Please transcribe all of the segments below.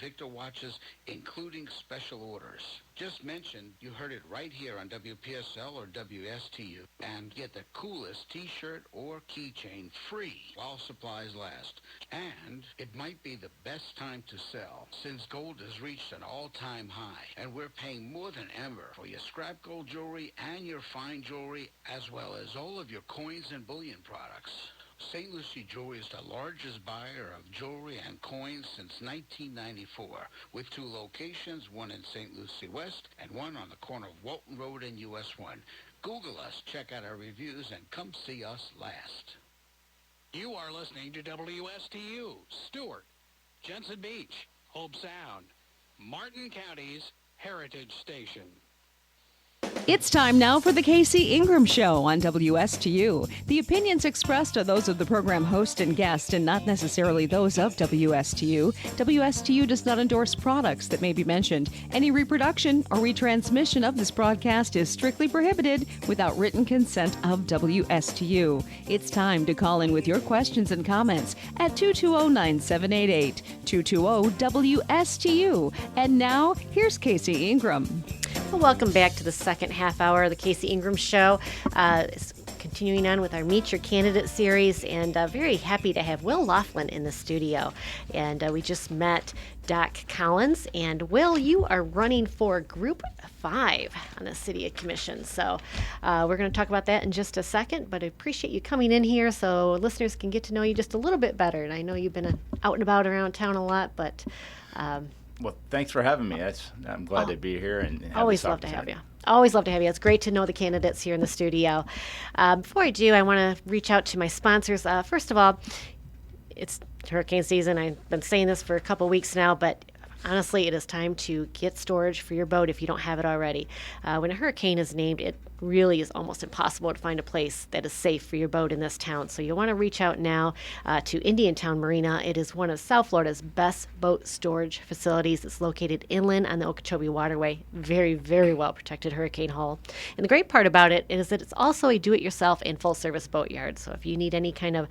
Victor watches, including special orders. Just mention you heard it right here on WPSL or WSTU and get the coolest t-shirt or keychain free while supplies last. And it might be the best time to sell since gold has reached an all-time high and we're paying more than ever for your scrap gold jewelry and your fine jewelry as well as all of your coins and bullion products. St. Lucie Jewelry is the largest buyer of jewelry and coins since 1994, with 2 locations, one in St. Lucie West and one on the corner of Walton Road and US 1. Google us, check out our reviews, and come see us last. You are listening to WSTU, Stuart, Jensen Beach, Hope Sound, Martin County's Heritage Station. It's time now for the Casey Ingram Show on WSTU. The opinions expressed are those of the program host and guest and not necessarily those of WSTU. WSTU does not endorse products that may be mentioned. Any reproduction or retransmission of this broadcast is strictly prohibited without written consent of WSTU. It's time to call in with your questions and comments at 220-9788, 220-WSTU. And now, here's Casey Ingram. Well, welcome back to the second half hour of the Casey Ingram Show. Continuing on with our Meet Your Candidate series, and very happy to have Will Laughlin in the studio. And we just met Doc Collins. And Will, you are running for Group 5 on the City Commission. So we're going to talk about that in just a second, but I appreciate you coming in here so listeners can get to know you just a little bit better. And I know you've been out and about around town a lot, but... Well, thanks for having me. I'm glad to be here. And always love to have you. Always love to have you. It's great to know the candidates here in the studio. Before I do, I want to reach out to my sponsors. First of all, it's hurricane season. I've been saying this for a couple weeks now, but honestly, it is time to get storage for your boat if you don't have it already. When a hurricane is named, it really is almost impossible to find a place that is safe for your boat in this town. So you'll want to reach out now to Indiantown Marina. It is one of South Florida's best boat storage facilities. It's located inland on the Okeechobee Waterway. Very, very well protected hurricane hull. And the great part about it is that it's also a do-it-yourself and full-service boat yard. So if you need any kind of,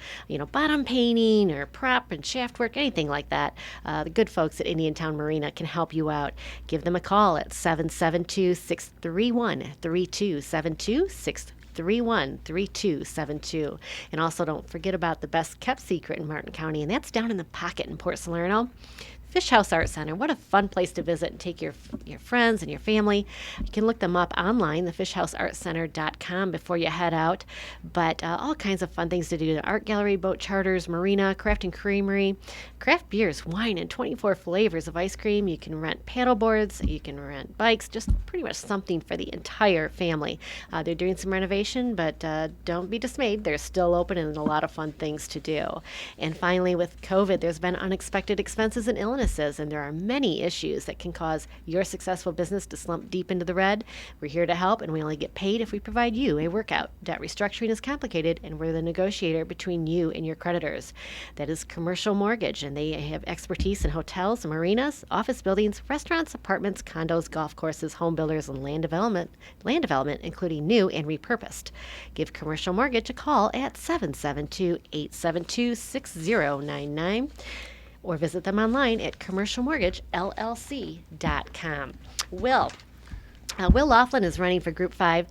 bottom painting or prop and shaft work, anything like that, the good folks at Indiantown Marina can help you out. Give them a call at 772-631-3272. 631-3272. And also don't forget about the best kept secret in Martin County, and that's down in the Pocket in Port Salerno. Fish House Art Center. What a fun place to visit and take your friends and your family. You can look them up online, thefishhouseartcenter.com, before you head out. But all kinds of fun things to do. The art gallery, boat charters, marina, craft and creamery, craft beers, wine, and 24 flavors of ice cream. You can rent paddle boards. You can rent bikes. Just pretty much something for the entire family. They're doing some renovation, but don't be dismayed. They're still open and a lot of fun things to do. And finally, with COVID, there's been unexpected expenses and illnesses, and there are many issues that can cause your successful business to slump deep into the red. We're here to help, and we only get paid if we provide you a workout. Debt restructuring is complicated, and we're the negotiator between you and your creditors. That is Commercial Mortgage, and they have expertise in hotels, marinas, office buildings, restaurants, apartments, condos, golf courses, home builders, and land development, including new and repurposed. Give Commercial Mortgage a call at 772-872-6099. or visit them online at commercialmortgagellc.com. Will Laughlin is running for Group 5.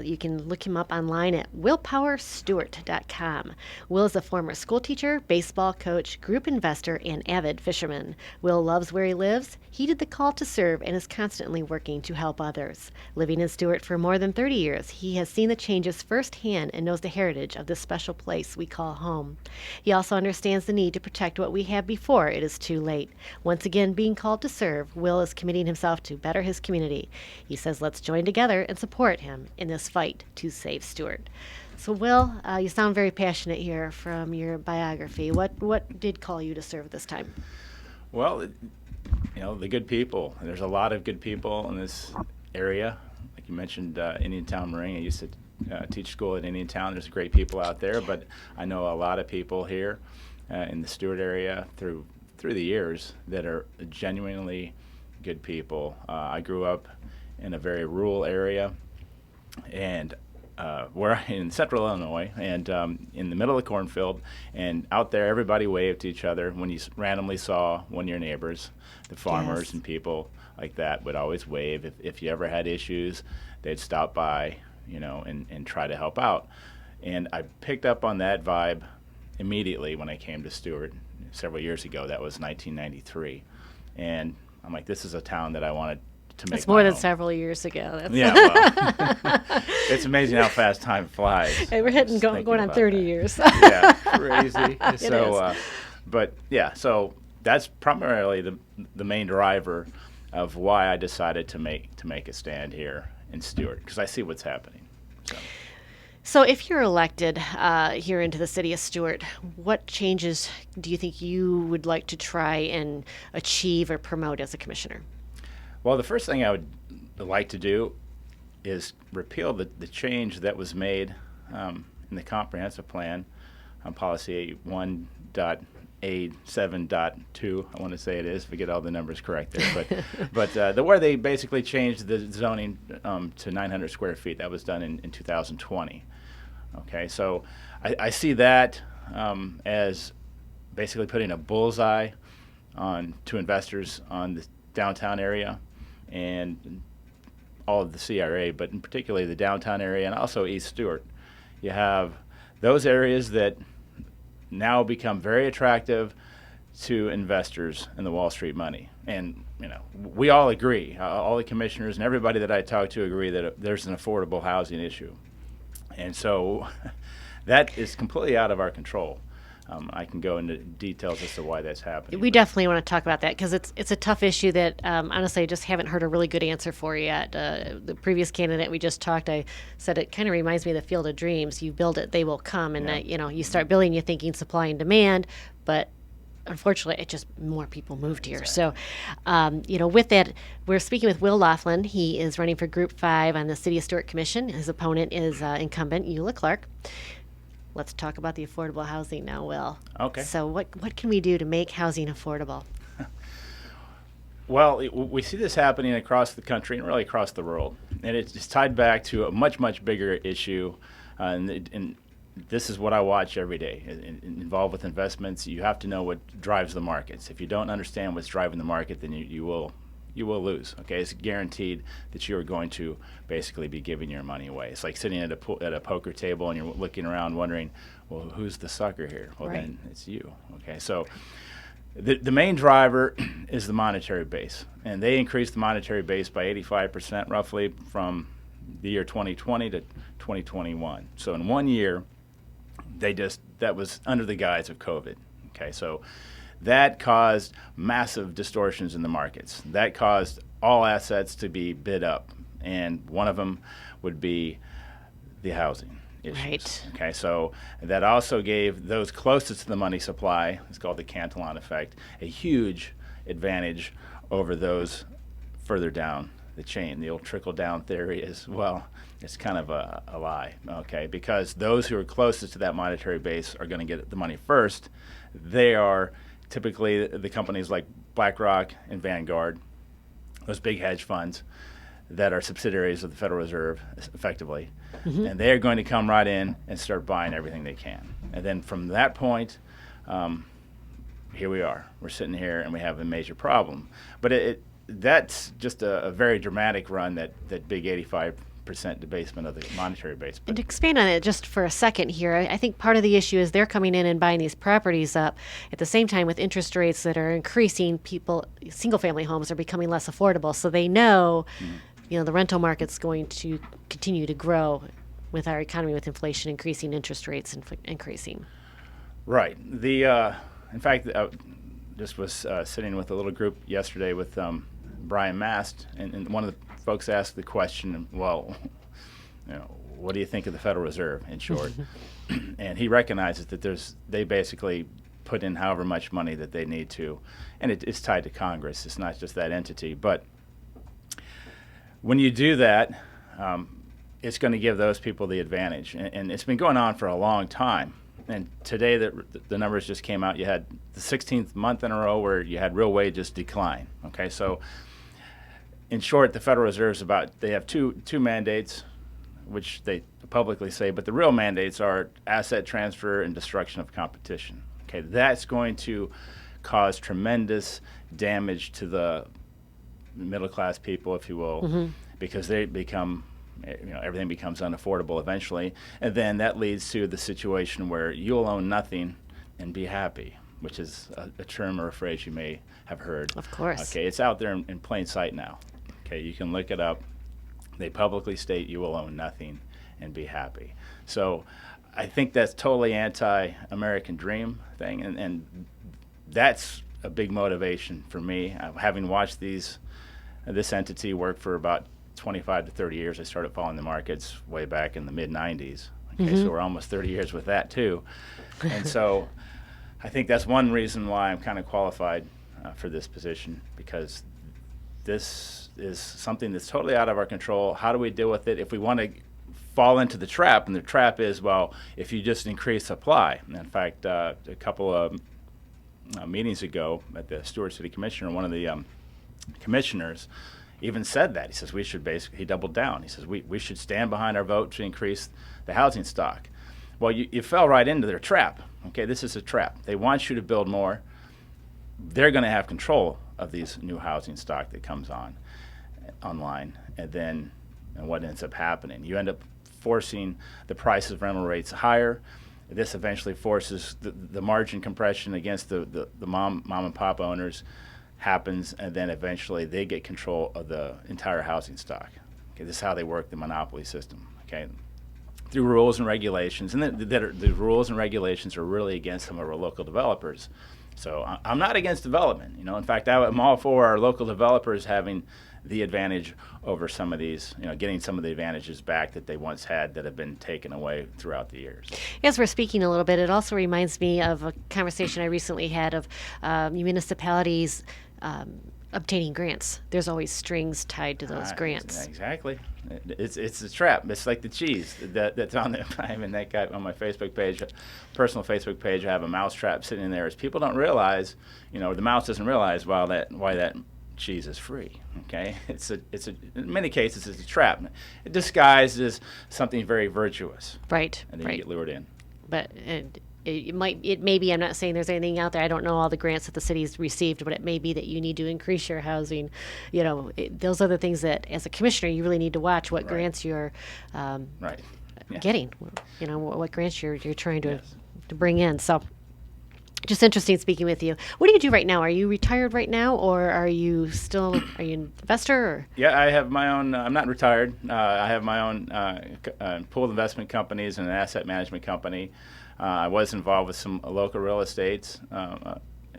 You can look him up online at willpowerstuart.com. Will is a former school teacher, baseball coach, group investor, and avid fisherman. Will loves where he lives, heeded the call to serve, and is constantly working to help others. Living in Stuart for more than 30 years, he has seen the changes firsthand and knows the heritage of this special place we call home. He also understands the need to protect what we have before it is too late. Once again, being called to serve, Will is committing himself to better his community. He says, let's join together and support him in this fight to save Stuart. So, Will, you sound very passionate here from your biography. What did call you to serve this time? Well, the good people. There's a lot of good people in this area. Like you mentioned, Indiantown Marina. I used to teach school at Indiantown. There's great people out there, but I know a lot of people here in the Stuart area through the years that are genuinely good people. I grew up in a very rural area, and we're in central Illinois, and in the middle of the cornfield, and out there everybody waved to each other. When you randomly saw one of your neighbors, the farmers Yes. and people like that would always wave. If you ever had issues, they'd stop by, and try to help out. And I picked up on that vibe immediately when I came to Stuart several years ago. That was 1993. And I'm like, this is a town that I wanted to make That's more my than own. several years ago. That's Yeah, well, it's amazing how fast time flies. Hey, we're Just going thinking on about 30 that. years. Yeah, crazy. It So, is. but yeah, so that's primarily the main driver of why I decided to make a stand here in Stuart, because I see what's happening. So. So, if you're elected here into the city of Stuart, what changes do you think you would like to try and achieve or promote as a commissioner? Well, the first thing I would like to do is repeal the change that was made in the comprehensive plan on policy 1.A7.2. I want to say it is, if I get all the numbers correct there. But where they basically changed the zoning to 900 square feet. That was done in 2020. Okay, so I see that as basically putting a bullseye to investors on the downtown area and all of the CRA, but in particularly the downtown area and also East Stuart. You have those areas that now become very attractive to investors in the Wall Street money. And we all agree, all the commissioners and everybody that I talk to agree that there's an affordable housing issue. And so that is completely out of our control. I can go into details as to why that's happening. We definitely want to talk about that because it's a tough issue that honestly I just haven't heard a really good answer for yet. The previous candidate we just talked, I said it kind of reminds me of the Field of Dreams. You build it, they will come, and you start building, you're thinking supply and demand, but unfortunately, it just more people moved here. Exactly. So, with that, we're speaking with Will Laughlin. He is running for Group 5 on the City of Stuart Commission. His opponent is incumbent Eula Clark. Let's talk about the affordable housing now, Will. Okay. So what can we do to make housing affordable? Well, we see this happening across the country and really across the world. And it's tied back to a much, much bigger issue. And this is what I watch every day. Involved with investments, you have to know what drives the markets. If you don't understand what's driving the market, then you will lose. Okay, it's guaranteed that you are going to basically be giving your money away. It's like sitting at a poker table and you're looking around wondering, well, who's the sucker here? Well, Right. then it's you. Okay, so the main driver is the monetary base, and they increased the monetary base by 85% roughly from the year 2020 to 2021. So in 1 year, that was under the guise of COVID. Okay, so that caused massive distortions in the markets. That caused all assets to be bid up, and one of them would be the housing issues. Right. Okay, so that also gave those closest to the money supply, it's called the Cantillon effect, a huge advantage over those further down the chain. The old trickle-down theory is, well, it's kind of a lie, okay, because those who are closest to that monetary base are going to get the money first. They are typically the companies like BlackRock and Vanguard, those big hedge funds that are subsidiaries of the Federal Reserve, effectively. Mm-hmm. And they are going to come right in and start buying everything they can. And then from that point, here we are. We're sitting here and we have a major problem. But that's just a very dramatic run, that big 85% debasement of the monetary base. And to expand on it just for a second here, I think part of the issue is they're coming in and buying these properties up. At the same time, with interest rates that are increasing, single-family homes are becoming less affordable. So they know, the rental market's going to continue to grow with our economy, with inflation increasing, interest rates increasing. Right. In fact, I just was sitting with a little group yesterday with Brian Mast, and one of the folks asked the question, well, what do you think of the Federal Reserve, in short? And he recognizes that they basically put in however much money that they need to, and it's tied to Congress. It's not just that entity. But when you do that, it's going to give those people the advantage. And it's been going on for a long time. And today the numbers just came out. You had the 16th month in a row where you had real wages decline. Okay, so in short, the Federal Reserve's they have two mandates. which they publicly say, but the real mandates are asset transfer and destruction of competition. Okay, that's going to cause tremendous damage to the middle class people, if you will, because they become, everything becomes unaffordable eventually, and then that leads to the situation where you'll own nothing and be happy, which is a term or a phrase you may have heard. Of course. Okay, it's out there in plain sight now. Okay, you can look it up. They publicly state you will own nothing and be happy. So I think that's totally anti-American dream thing, and that's a big motivation for me. Having watched this entity work for about 25 to 30 years, I started following the markets way back in the mid-'90s. Okay, so we're almost 30 years with that too. And so I think that's one reason why I'm kind of qualified for this position, because this is something that's totally out of our control. How do we deal with it if we want to fall into the trap? And the trap is, well, if you just increase supply. And in fact, a couple of meetings ago at the Stuart City Commissioner, one of the commissioners even said that. He says we should he doubled down. He says we should stand behind our vote to increase the housing stock. Well, you fell right into their trap. Okay, this is a trap. They want you to build more. They're going to have control of these new housing stock that comes online, and what ends up happening? You end up forcing the prices of rental rates higher. This eventually forces the margin compression against the mom and pop owners happens, and then eventually they get control of the entire housing stock. Okay, this is how they work the monopoly system. Okay, through rules and regulations, and the rules and regulations are really against some of our local developers. So I'm not against development. In fact, I'm all for our local developers having the advantage over some of these, getting some of the advantages back that they once had that have been taken away throughout the years. As we're speaking a little bit, it also reminds me of a conversation I recently had of municipalities obtaining grants. There's always strings tied to those grants. Exactly. It's a trap. It's like the cheese that's on there. I mean, that guy on my Facebook page, personal Facebook page, I have a mouse trap sitting in there. Is people don't realize, the mouse doesn't realize why that cheese is free. Okay, it's in many cases it's a trap. It disguised as something very virtuous. Right. And then you get lured in. But it may be, I'm not saying there's anything out there. I don't know all the grants that the city's received, but it may be that you need to increase your housing. Those are the things that, as a commissioner, you really need to watch what grants you're getting. What grants you're trying to bring in. So, just interesting speaking with you. What do you do right now? Are you retired right now, or are you an investor? Or? Yeah, I have my own. I'm not retired. I have my own pooled investment companies and an asset management company. I was involved with some local real estates,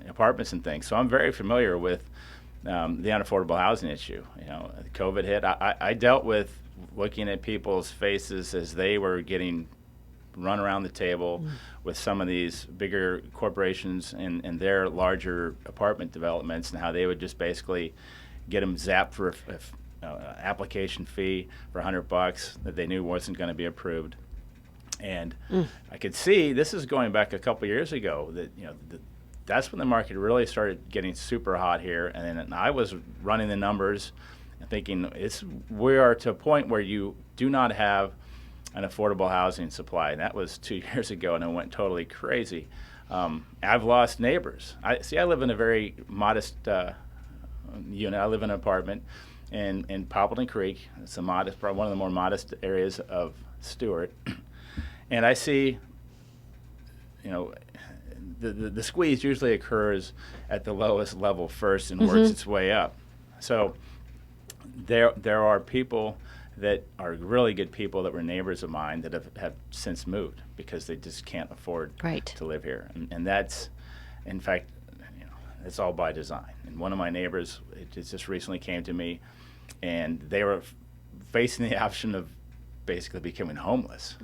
apartments and things. So I'm very familiar with the unaffordable housing issue. COVID hit. I dealt with looking at people's faces as they were getting run around the table with some of these bigger corporations and their larger apartment developments, and how they would just basically get them zapped for an application fee for $100 that they knew wasn't going to be approved. And I could see, this is going back a couple years ago, that that's when the market really started getting super hot here. And then I was running the numbers and thinking, we are to a point where you do not have an affordable housing supply. And that was 2 years ago, and it went totally crazy. I've lost neighbors. I live in a very modest unit. I live in an apartment in Poppleton Creek. It's probably one of the more modest areas of Stuart. And I see, the squeeze usually occurs at the lowest level first and works its way up. So there are people that are really good people that were neighbors of mine that have since moved because they just can't afford to live here. And that's, in fact, it's all by design. And one of my neighbors, it just recently came to me, and they were facing the option of basically becoming homeless.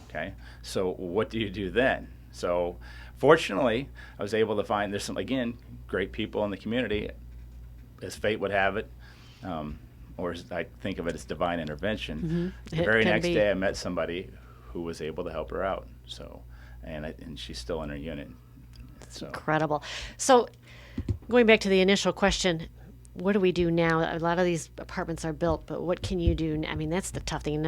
Okay, so what do you do then? So fortunately, I was able to find there's some, again, great people in the community, as fate would have it, or as I think of it as divine intervention. The very next day, I met somebody who was able to help her out. So, and she's still in her unit. So incredible. So, going back to the initial question, what do we do now? A lot of these apartments are built, but what can you do? I mean, that's the tough thing.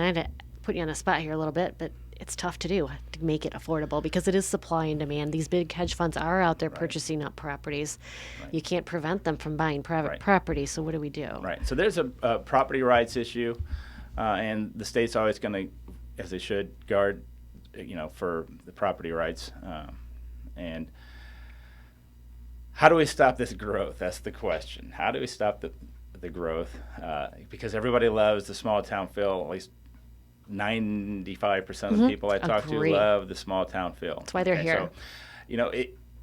put you on a spot here a little bit, but it's tough to do to make it affordable because it is supply and demand. These big hedge funds are out there purchasing up properties. You can't prevent them from buying private property. So what do we do? Right. So there's a property rights issue, and the state's always going to, as they should, guard, for the property rights. And how do we stop this growth? That's the question. How do we stop the growth? Because everybody loves the small town feel. At least 95% of the people I talk to love the small town feel. That's why they're here. So,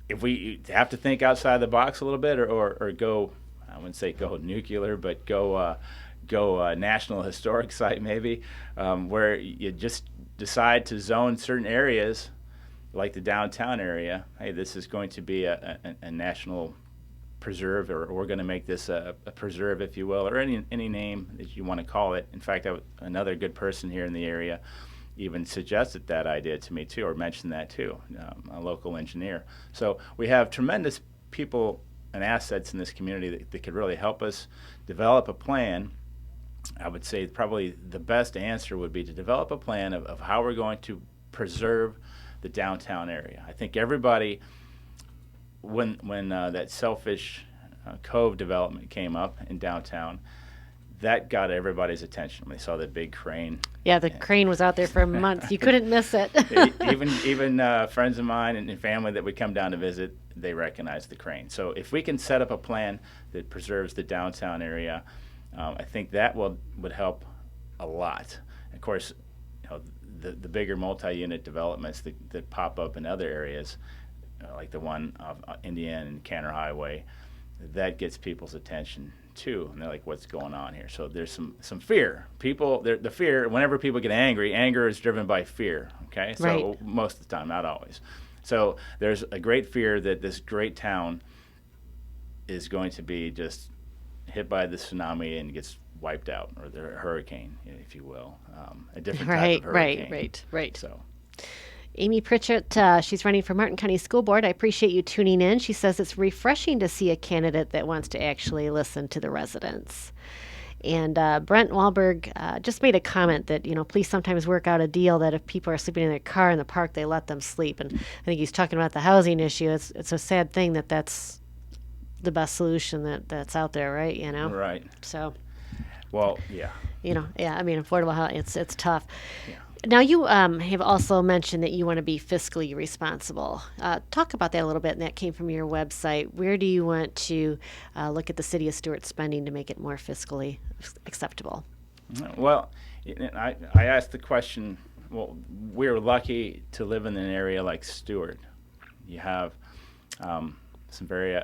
if we have to think outside the box a little bit, or go, I wouldn't say go nuclear, but go national historic site maybe, where you just decide to zone certain areas, like the downtown area. Hey, this is going to be a national preserve, or we're going to make this a preserve, if you will, or any name that you want to call it. In fact, another good person here in the area even suggested that idea to me too, or mentioned that too, a local engineer. So we have tremendous people and assets in this community that could really help us develop a plan. I would say probably the best answer would be to develop a plan of how we're going to preserve the downtown area. I think everybody, when that Selfish Cove development came up in downtown, that got everybody's attention when they saw the big crane. Yeah, the crane was out there for months. You couldn't miss it. even friends of mine and family that would come down to visit, they recognized the crane. So if we can set up a plan that preserves the downtown area, I think that would help a lot. Of course, the bigger multi-unit developments that pop up in other areas, like the one off Indiana and Canner Highway, that gets people's attention too, and they're like, what's going on here? So there's some fear. The fear, whenever people get angry, anger is driven by fear, okay? So most of the time, not always. So there's a great fear that this great town is going to be just hit by the tsunami and gets wiped out, or the hurricane, if you will, a different type of hurricane. Right. So, Amy Pritchett, she's running for Martin County School Board. I appreciate you tuning in. She says it's refreshing to see a candidate that wants to actually listen to the residents. And Brent Wahlberg just made a comment that, police sometimes work out a deal that if people are sleeping in their car in the park, they let them sleep. And I think he's talking about the housing issue. It's a sad thing that's the best solution that's out there, right? Right. So. Well, yeah. Affordable housing, it's tough. Yeah. Now, you have also mentioned that you want to be fiscally responsible. Talk about that a little bit, and that came from your website. Where do you want to look at the city of Stuart spending to make it more fiscally acceptable? Well, I asked the question, well, we're lucky to live in an area like Stuart. You have some very,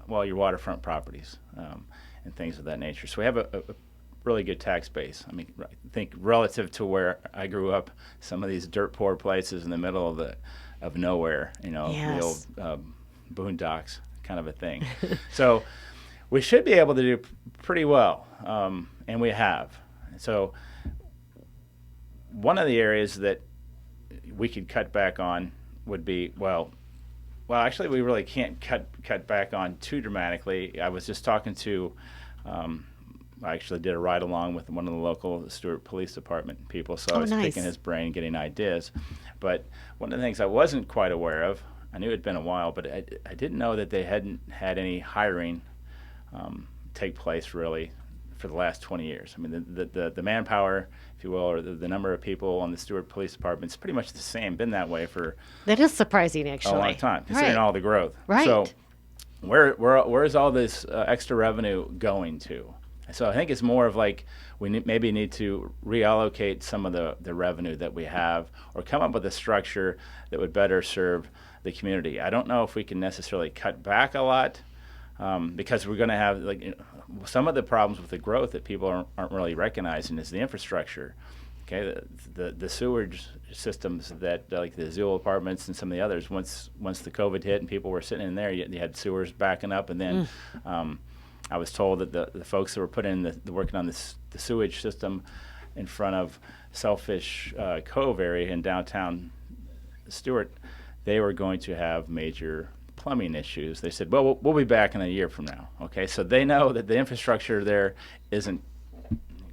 your waterfront properties and things of that nature. So we have a really good tax base. I think relative to where I grew up, some of these dirt poor places in the middle of nowhere, the old boondocks kind of a thing. So we should be able to do pretty well, and we have. So one of the areas that we could cut back on would be, actually we really can't cut back on too dramatically. I was just talking to I actually did a ride along with one of the local Stuart Police Department people, so I was picking his brain, getting ideas. But one of the things I wasn't quite aware of, I knew it had been a while, but I didn't know that they hadn't had any hiring take place really for the last 20 years. The manpower, if you will, or the number of people on the Stuart Police Department is pretty much the same, been that way for that is surprising, actually. A long time, considering all the growth. Right. So where is all this extra revenue going to? So I think it's more of like we maybe need to reallocate some of the revenue that we have, or come up with a structure that would better serve the community. I don't know if we can necessarily cut back a lot, because we're going to have some of the problems with the growth that people aren't really recognizing is the infrastructure. Okay, the sewage systems that like the Zool apartments and some of the others. Once the COVID hit and people were sitting in there, you had sewers backing up, and then. I was told that the folks that were putting working on the sewage system in front of Selfish Cove area in downtown Stuart, they were going to have major plumbing issues. They said, well, we'll be back in a year from now. Okay, so they know that the infrastructure there isn't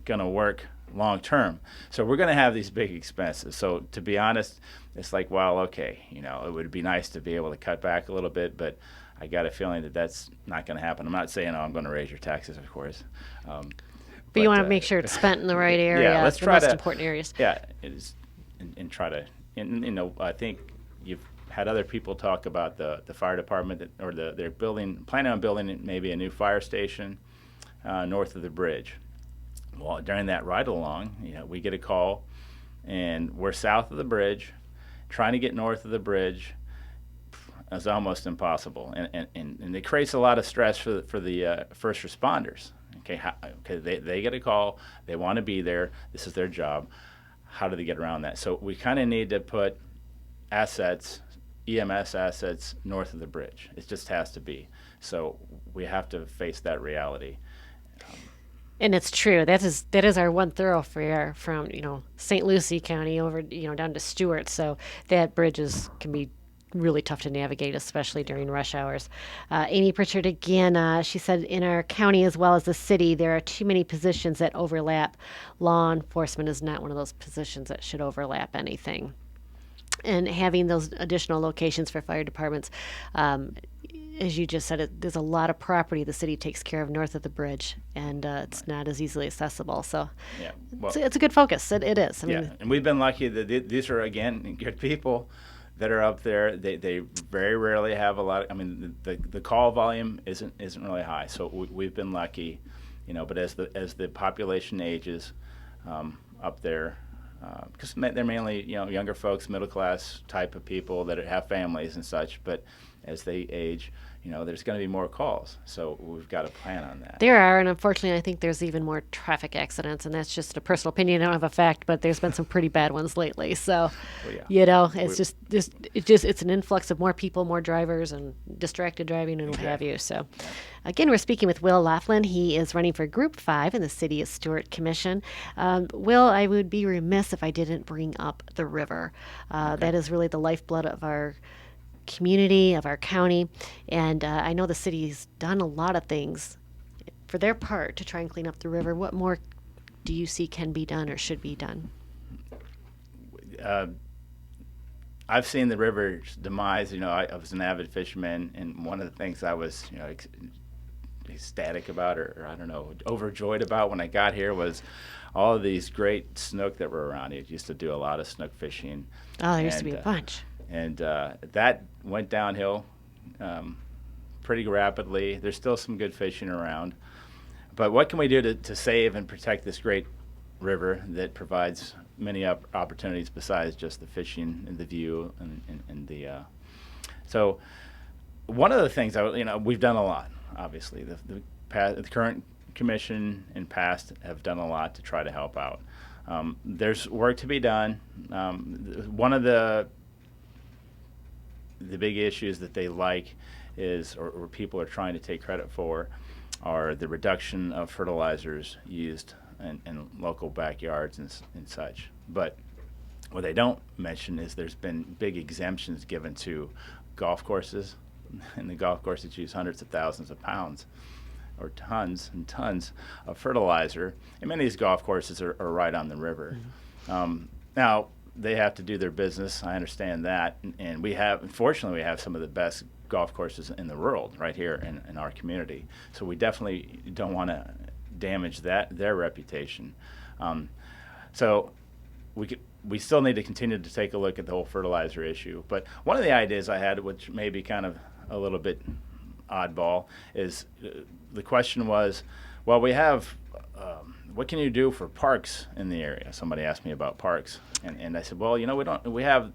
going to work long term. So we're going to have these big expenses. So to be honest, it's like, well, okay, it would be nice to be able to cut back a little bit, but I got a feeling that that's not going to happen. I'm not saying, I'm going to raise your taxes, of course. But you want to make sure it's spent in the right area, yeah, let's the try most to, important areas. Yeah, it is, and try to, I think you've had other people talk about the fire department they're planning on building maybe a new fire station north of the bridge. Well, during that ride along, we get a call, and we're south of the bridge, trying to get north of the bridge is almost impossible, and it creates a lot of stress for the first responders. Okay, they get a call, they want to be there, this is their job. How do they get around that? So we kind of need to put EMS assets north of the bridge. It just has to be. So we have to face that reality. And it's true. That is our one thoroughfare from St. Lucie County over down to Stuart. So that bridge can be really tough to navigate, especially during rush hours. Amy Pritchard again. She said, in our county as well as the city, there are too many positions that overlap. Law enforcement is not one of those positions that should overlap anything. And having those additional locations for fire departments, as you just said, there's a lot of property the city takes care of north of the bridge, and it's not as easily accessible. So yeah, well, it's a good focus. It is. I mean, and we've been lucky that these are, again, good people that are up there. They very rarely have a lot. The call volume isn't really high, so we've been lucky, But as the population ages up there, because they're mainly younger folks, middle class type of people that have families and such, but as they age, there's going to be more calls. So we've got to plan on that. There are, and unfortunately, I think there's even more traffic accidents, and that's just a personal opinion. I don't have a fact, but there's been some pretty bad ones lately. So, it's an influx of more people, more drivers, and distracted driving, and what have you. So, again, we're speaking with Will Laughlin. He is running for Group 5 in the City of Stuart Commission. Will, I would be remiss if I didn't bring up the river. That is really the lifeblood of our community, of our county, and I know the city's done a lot of things for their part to try and clean up the river. What more do you see can be done or should be done? I've seen the river's demise. I was an avid fisherman, and one of the things I was ecstatic about, or I don't know, overjoyed about when I got here was all of these great snook that were around. I used to do a lot of snook fishing. Oh, there used to be a bunch. And that went downhill pretty rapidly. There's still some good fishing around. But what can we do to save and protect this great river that provides many opportunities besides just the fishing and the view and the... So one of the things, we've done a lot, obviously. The current commission and past have done a lot to try to help out. There's work to be done. One of the big issues that they like is, or people are trying to take credit for, are the reduction of fertilizers used in local backyards and such. But what they don't mention is there's been big exemptions given to golf courses, and the golf courses use hundreds of thousands of pounds or tons and tons of fertilizer, and many of these golf courses are right on the river. Mm-hmm. Now, they have to do their business. I understand that, and unfortunately, we have some of the best golf courses in the world right here in our community. So we definitely don't want to damage their reputation. So we still need to continue to take a look at the whole fertilizer issue. But one of the ideas I had, which may be kind of a little bit oddball, is the question was, well, we have. What can you do for parks in the area? Somebody asked me about parks, and I said, well, we have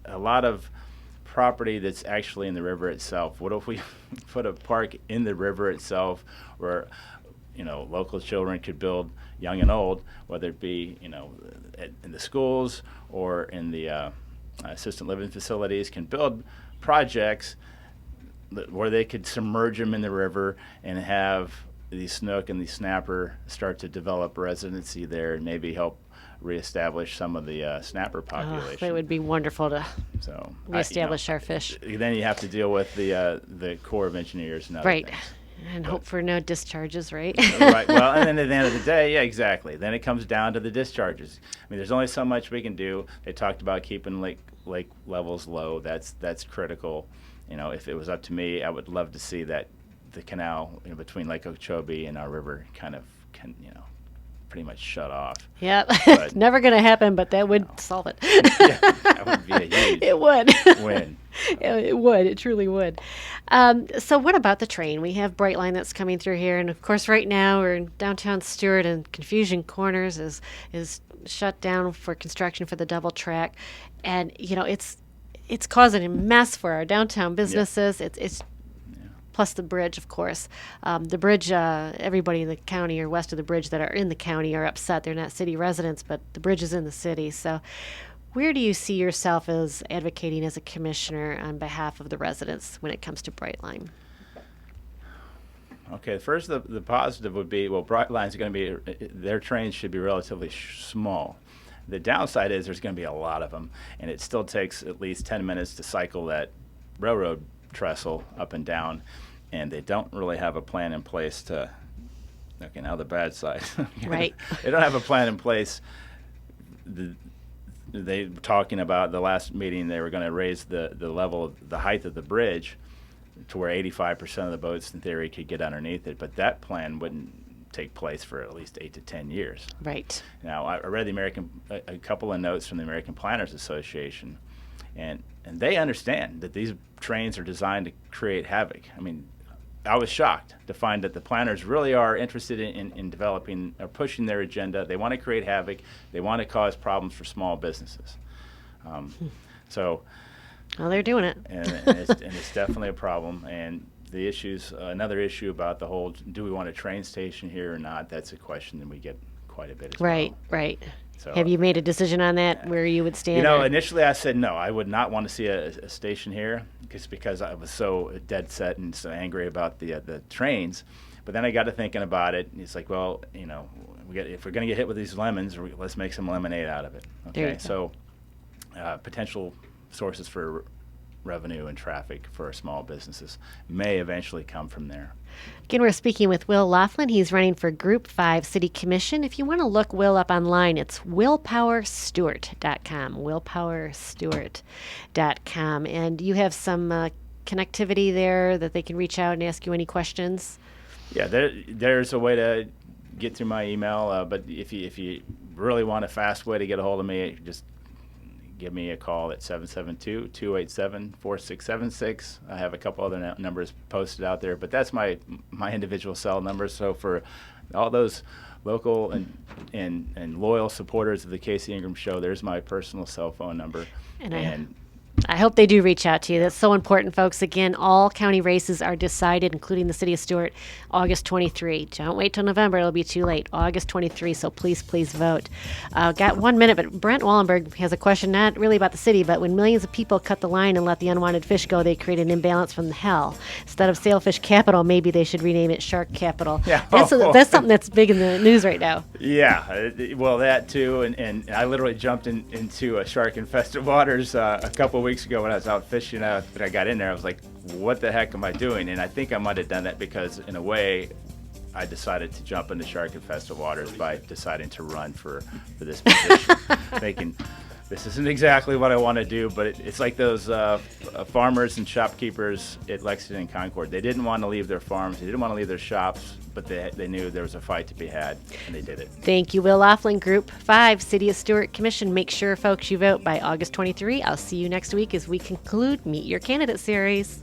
a lot of property that's actually in the river itself. What if we put a park in the river itself, where local children could build, young and old, whether it be in the schools or in the assisted living facilities, can build projects where they could submerge them in the river and have these snook and these snapper start to develop residency there, and maybe help reestablish some of the snapper population. That would be wonderful to reestablish our fish. Then you have to deal with the Corps of Engineers and other things. And hope for no discharges, right? Right. Well, and then at the end of the day, yeah, exactly. Then it comes down to the discharges. I mean, there's only so much we can do. They talked about keeping lake levels low. That's critical. If it was up to me, I would love to see that the canal between Lake Okeechobee and our river can pretty much shut off. Yep. But, Never going to happen, but that would solve it. Yeah, that would be a huge It would. win. It would. It truly would. So what about the train? We have Brightline that's coming through here. And, of course, right now we're in downtown Stuart, and Confusion Corners is shut down for construction for the double track. And, it's causing a mess for our downtown businesses. Yep. It's plus the bridge, of course. The bridge, everybody in the county or west of the bridge that are in the county are upset. They're not city residents, but the bridge is in the city. So where do you see yourself as advocating as a commissioner on behalf of the residents when it comes to Brightline? Okay, first the positive would be, Brightline's going to be, their trains should be relatively small. The downside is there's going to be a lot of them, and it still takes at least 10 minutes to cycle that railroad trestle up and down, and they don't really have a plan in place to, okay, now the bad side. Right. They don't have a plan in place. They were talking about the last meeting, they were going to raise the level of the height of the bridge to where 85% of the boats in theory could get underneath it, but that plan wouldn't take place for at least 8 to 10 years. Right. Now, I read a couple of notes from the American Planners Association, and they understand that these trains are designed to create havoc. I mean, I was shocked to find that the planners really are interested in developing or pushing their agenda. They want to create havoc. They want to cause problems for small businesses. So, well, they're doing it. and it's definitely a problem. And the issues, another issue about the whole, do we want a train station here or not? That's a question that we get quite a bit as well. Right. So, have you made a decision on that, where you would stand? Initially I said no. I would not want to see a station here because I was so dead set and so angry about the trains. But then I got to thinking about it, and it's like, well, if we're going to get hit with these lemons, let's make some lemonade out of it. Okay, so potential sources for revenue and traffic for our small businesses may eventually come from there. Again, we're speaking with Will Laughlin. He's running for Group 5 City Commission. If you want to look Will up online, it's willpowerstuart.com, willpowerstuart.com. And you have some connectivity there that they can reach out and ask you any questions? Yeah, there's a way to get through my email, but if you really want a fast way to get a hold of me, just give me a call at 772-287-4676. I have a couple other numbers posted out there, but that's my individual cell number. So for all those local and loyal supporters of the Casey Ingram Show, there's my personal cell phone number. And I hope they do reach out to you. That's so important, folks. Again, all county races are decided, including the city of Stuart, August 23. Don't wait till November. It'll be too late. August 23, so please vote. Got 1 minute, but Brent Wallenberg has a question, not really about the city, but when millions of people cut the line and let the unwanted fish go, they create an imbalance from hell. Instead of Sailfish Capital, maybe they should rename it Shark Capital. Yeah. That's something that's big in the news right now. Yeah, well, that too, and I literally jumped into shark-infested waters a couple of weeks ago when I was out fishing. When I got in there, I was like, what the heck am I doing? And I think I might have done that because, in a way, I decided to jump into shark-infested waters by deciding to run for this position, thinking, this isn't exactly what I want to do, but it's like those farmers and shopkeepers at Lexington and Concord. They didn't want to leave their farms. They didn't want to leave their shops, but they knew there was a fight to be had, and they did it. Thank you, Will Laughlin, Group 5, City of Stuart Commission. Make sure, folks, you vote by August 23. I'll see you next week as we conclude Meet Your Candidate series.